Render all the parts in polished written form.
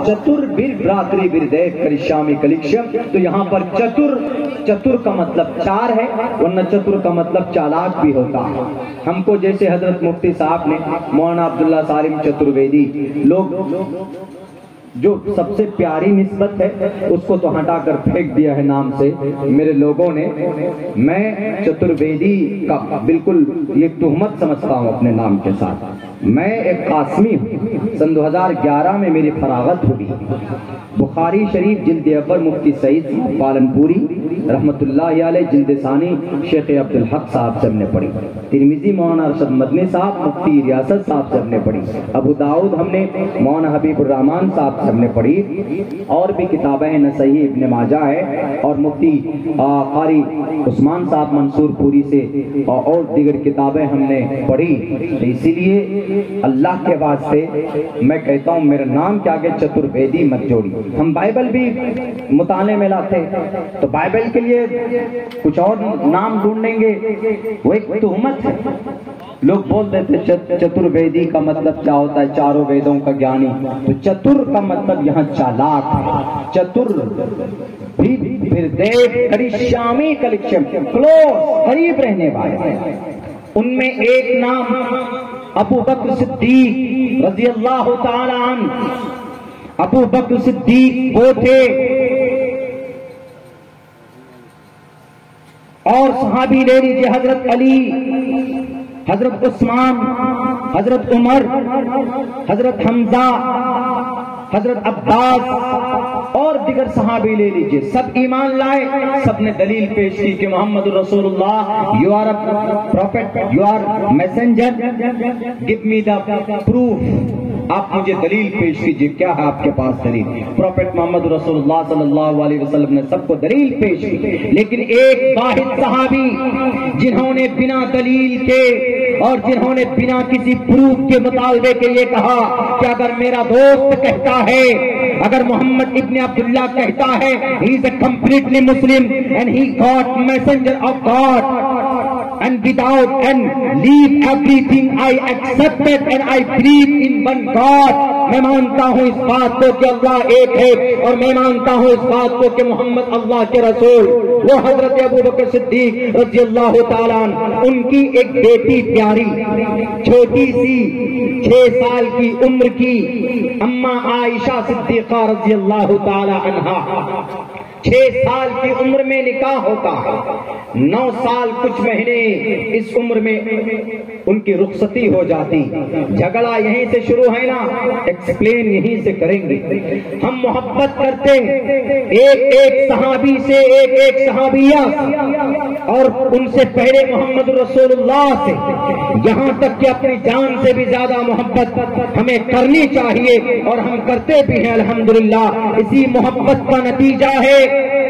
चतुर्भिर्भ्रातृ विरदेव करिष्यामि कलिक्षम। तो यहाँ पर चतुर का मतलब चार है, वरना चतुर का मतलब चालाक भी होता है। हमको जैसे हजरत मुफ्ती साहब ने मौलाना अब्दुल्ला सालिम चतुर्वेदी, लोग जो सबसे प्यारी निस्बत है उसको तो हटाकर फेंक दिया है नाम से मेरे लोगों ने। मैं चतुर्वेदी का बिल्कुल ये तुहमत समझता हूँ अपने नाम के साथ। मैं एक कासमी हूँ। सन 2011 में मेरी फरागत हुई। बुखारी शरीफ जिल्द अव्वल मुफ्ती सईद पालनपुरी रहमतुल्लाह अलैह, जिल्द सानी शेख अब्दुल हक साहब से हमने पढ़ी। तिरमिजी मौलाना अरशद मदनी साहब, मुफ्ती रियासत साहब से हमने पढ़ी। अबू दाऊद हमने मौलाना हबीबुर रहमान साहब से हमने पढ़ी। और भी किताबें हैं, नसई इब्न माजा है और मुफ्ती कारी उस्मान साहब मंसूरपुरी से और दीगर किताबें हमने पढ़ी। तो इसीलिए अल्लाह के वास्ते मैं कहता हूँ मेरे नाम के आगे चतुर्वेदी मत जोड़ी। हम बाइबल भी मुताले में लाते तो बाइबल के लिए कुछ और नाम ढूंढेंगे, वो एक तुहमत है। लोग बोल देते चतुर्वेदी का मतलब क्या होता है, चारों वेदों का ज्ञानी। तो चतुर का मतलब यहाँ चालाक है। चतुर फिर देव करिष्यामि कलिक्षम, क्लोज करीब रहने वाले। उनमें एक नाम अबू बकर सिद्दीक रज़ी अल्लाह ताला अन्हु। अबू बकर सिद्दीक वो थे और सहाबी ले लीजिए हजरत अली, हजरत उस्मान, हजरत उमर, हजरत हमजा, हजरत अब्बास और दिगर सहाबी ले लीजिए, सब ईमान लाए। सब ने दलील पेश की कि मोहम्मद रसूलुल्लाह, you are a prophet, you are messenger, give me the proof. आप मुझे दलील पेश कीजिए, क्या है आपके पास दलील। प्रॉफिट मोहम्मद रसूलुल्लाह सल्लल्लाहु अलैहि वसल्लम ने सबको दलील पेश की, लेकिन एक वाहिद सहाबी जिन्होंने बिना दलील के और जिन्होंने बिना किसी प्रूफ के मुतालबे के ये कहा कि अगर मेरा दोस्त कहता है, अगर मोहम्मद इब्न अब्दुल्लाह कहता है he is a completely Muslim and he got messenger of God and without and leave everything I accepted and I believe in one God। मैं मानता हूँ इस बात को कि अल्लाह एक है और मैं मानता हूँ इस बात को कि मोहम्मद अल्लाह के रसूल। वो हजरत अबू बकर सिद्दीक रज़ी अल्लाह ताला अन्हु, उनकी एक बेटी प्यारी छोटी सी 6 साल की उम्र की अम्मा आयशा सिद्दीका रज़ी अल्लाह ताला अन्हा, 6 साल की उम्र में निकाह होता है। 9 साल कुछ महीने इस उम्र में उनकी रुखसती हो जाती। झगड़ा यहीं से शुरू है ना, एक्सप्लेन यहीं से करेंगे। हम मोहब्बत करते एक सहाबी से, एक सहाबिया और उनसे पहले मोहम्मद रसूलुल्लाह से, यहाँ तक कि अपनी जान से भी ज्यादा मोहब्बत हमें करनी चाहिए और हम करते भी हैं अल्हम्दुलिल्लाह। इसी मोहब्बत का नतीजा है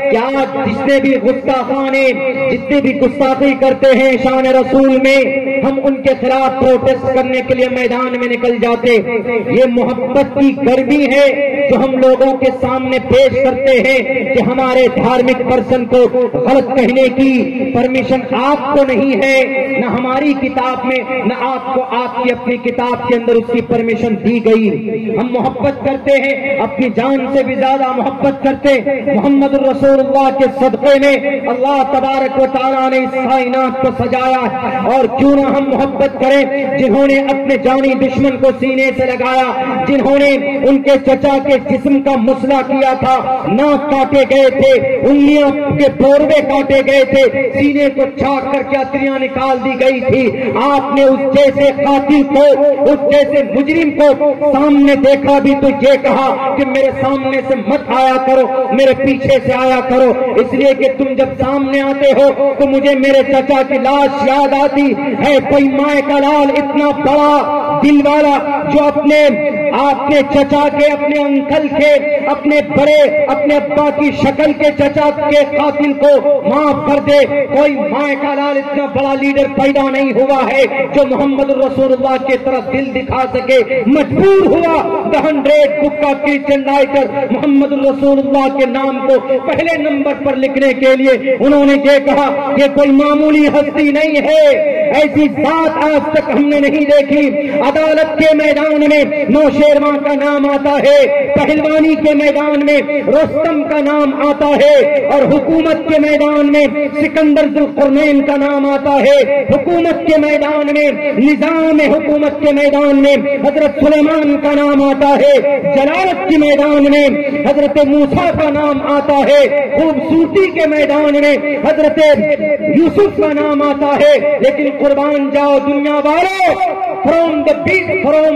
क्या जितने भी गुस्ताखाने, जितने भी गुस्ताखी करते हैं शान रसूल में, हम उनके खिलाफ प्रोटेस्ट करने के लिए मैदान में निकल जाते। ये मोहब्बत की गर्मी है जो हम लोगों के सामने पेश करते हैं कि हमारे धार्मिक पर्सन को गलत कहने की परमिशन आपको नहीं है, न हमारी किताब में, न आपको आपकी अपनी किताब के अंदर उसकी परमिशन दी गई। हम मोहब्बत करते हैं, अपनी जान से भी ज्यादा मोहब्बत करते। मोहम्मद रसूलुल्लाह के सदक़े में अल्लाह तबारक व तआला ने इस कायनात को सजाया, और क्यों ना हम मोहब्बत करें जिन्होंने अपने जानी दुश्मन को सीने से लगाया, जिन्होंने उनके चचा के जिस्म का मुसला किया था, नाक काटे गए थे, उंगलियों के बोरवे काटे गए थे, सीने को छाक करके अतरियां निकाल दी गई थी। आपने उस जैसे कातिल को, उस जैसे मुजरिम को सामने देखा भी तो ये कहा कि मेरे सामने से मत आया करो, मेरे पीछे से आया करो, इसलिए कि तुम जब सामने आते हो तो मुझे मेरे चचा की लाश याद आती है। कोई माए का लाल इतना बड़ा दिल वाला जो अपने चचा के, अपने अंकल के, अपने बड़े, अपने अब्बा की शक्ल के चचा के कातिल को माफ कर दे। कोई माए का लाल इतना बड़ा लीडर पैदा नहीं हुआ है जो मोहम्मद रसूलुल्लाह की तरफ दिल दिखा सके। मजबूर हुआ द 100 बुक का क्रिश्चियन राइटर मोहम्मद रसूलुल्लाह के नाम को पहले नंबर पर लिखने के लिए। उन्होंने ये कहा कि कोई मामूली हस्ती नहीं है, ऐसी बात आज तक हमने नहीं देखी। अदालत के मैदान में नौशेरवां का नाम आता है, पहलवानी के मैदान में रुस्तम का नाम आता है, और हुकूमत के मैदान में सिकंदर जुल्करनैन का नाम आता है, हुकूमत के मैदान में, निजाम हुकूमत के मैदान में हजरत सुलेमान का नाम आता है, जलालत के मैदान में हजरत मूसा का नाम आता है, खूबसूरती के मैदान में हजरत यूसुफ का नाम आता है। लेकिन कुर्बान जाओ दुनिया वालों, from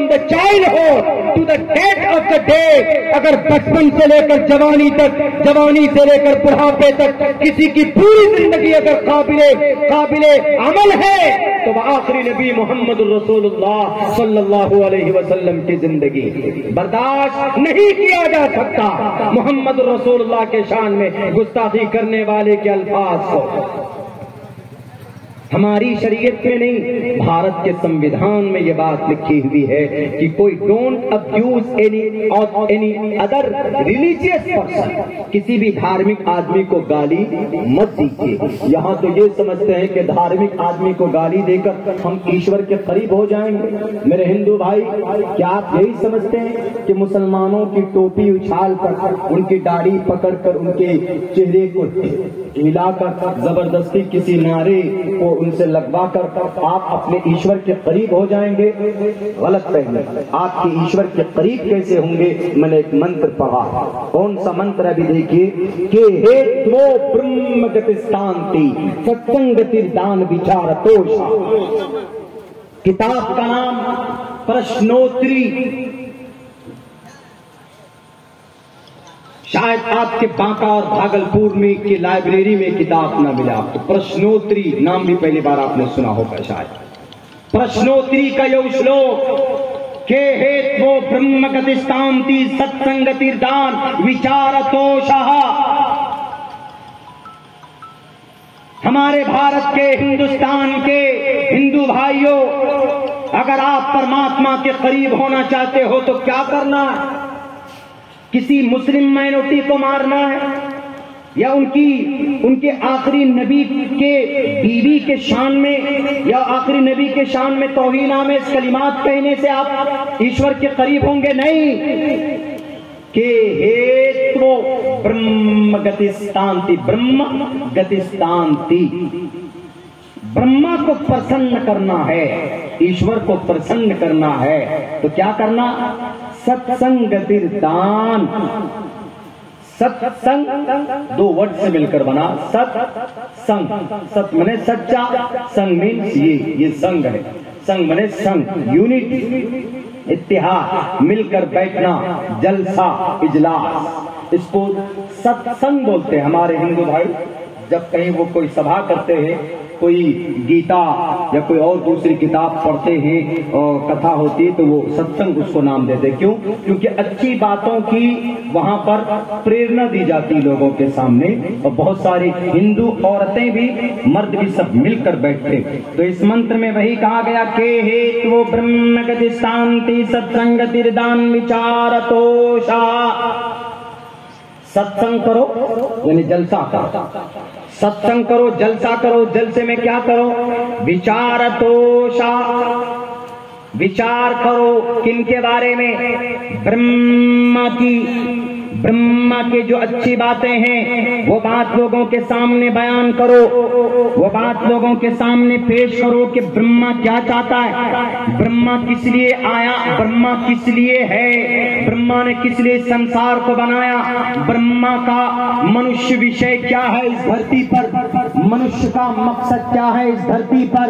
the childhood to the death of the day, अगर बचपन से लेकर जवानी तक, जवानी से लेकर बुढ़ापे तक किसी की पूरी जिंदगी अगर काबिले अमल है तो वह आखिरी नबी मोहम्मद रसूलुल्लाह सल्लल्लाहु अलैहि वसल्लम की जिंदगी। बर्दाश्त नहीं किया जा सकता मोहम्मद रसूलुल्लाह के शान में गुस्ताखी करने वाले के अल्फाज को। हमारी शरीयत में नहीं, भारत के संविधान में ये बात लिखी हुई है कि कोई don't abuse any other religious person, किसी भी धार्मिक आदमी को गाली मत दीजिए। यहाँ तो ये समझते हैं कि धार्मिक आदमी को गाली देकर हम ईश्वर के करीब हो जाएंगे। मेरे हिंदू भाई, क्या आप यही समझते हैं कि मुसलमानों की टोपी उछाल कर, उनकी दाढ़ी पकड़कर, उनके चेहरे को हिलाकर जबरदस्ती किसी नारे को उनसे लगवा कर आप अपने ईश्वर के करीब हो जाएंगे? गलत फहमी। आपके ईश्वर के करीब कैसे होंगे? मैंने एक मंत्र पढ़ा, कौन सा मंत्र अभी देखिए, कि हे त्वो ब्रह्म गतिस्तांति सत्संगतिर्दान विचारतोष। किताब का नाम प्रश्नोत्तरी, शायद आपके बांका और भागलपुर में की लाइब्रेरी में किताब न मिला आपको। प्रश्नोत्तरी नाम भी पहली बार आपने सुना होगा शायद। प्रश्नोत्तरी का यह श्लोक के हेत्वो ब्रह्म गतिस्तांति सत्संगतिर्दान विचारतोषः। हमारे भारत के, हिंदुस्तान के हिंदू भाइयों, अगर आप परमात्मा के करीब होना चाहते हो तो क्या करना है? किसी मुस्लिम माइनॉरिटी को मारना है, या उनके आखिरी नबी के बीवी के शान में, या आखिरी नबी के शान में तौहीना में कलिमात कहने से आप ईश्वर के करीब होंगे? नहीं। के हेत्वो ब्रह्म गतिस्तांति, ब्रह्म गतिस्तांति, ब्रह्मा को प्रसन्न करना है, ईश्वर को प्रसन्न करना है तो क्या करना? सत्संगतिर्दान। सत्संग दो वर्ड से मिलकर बना सत्संग। सत मने सच्चा, संग मीन्स ये संग है। संग मने संग, यूनिट, इत्तेहाद, मिलकर बैठना, जलसा, इजलास, इसको सत्संग बोलते हैं हमारे हिंदू भाई। जब कहीं वो कोई सभा करते हैं, कोई गीता या कोई और दूसरी किताब पढ़ते हैं और कथा होती है तो वो सत्संग उसको नाम देते हैं। क्यों? क्योंकि अच्छी बातों की वहां पर प्रेरणा दी जाती है लोगों के सामने, और बहुत सारी हिंदू औरतें भी, मर्द भी सब मिलकर बैठते। तो इस मंत्र में वही कहा गया के हेत्वो ब्रह्म गतिस्तांति सत्संगतिर्दान विचारतोषा। सत्संग करो यानी जलसा करो, सत्संग करो, जलसा करो। जलसे में क्या करो? विचारतोषा, विचार करो। किनके बारे में? ब्रह्मा की, ब्रह्मा की जो अच्छी बातें हैं वो बात लोगों के सामने बयान करो, वो बात लोगों के सामने पेश करो कि ब्रह्मा क्या चाहता है, ब्रह्मा किस लिए आया, ब्रह्मा किस लिए है, ब्रह्मा ने किस लिए संसार को बनाया, ब्रह्मा का मनुष्य विषय क्या है इस धरती पर, मनुष्य का मकसद क्या है इस धरती पर।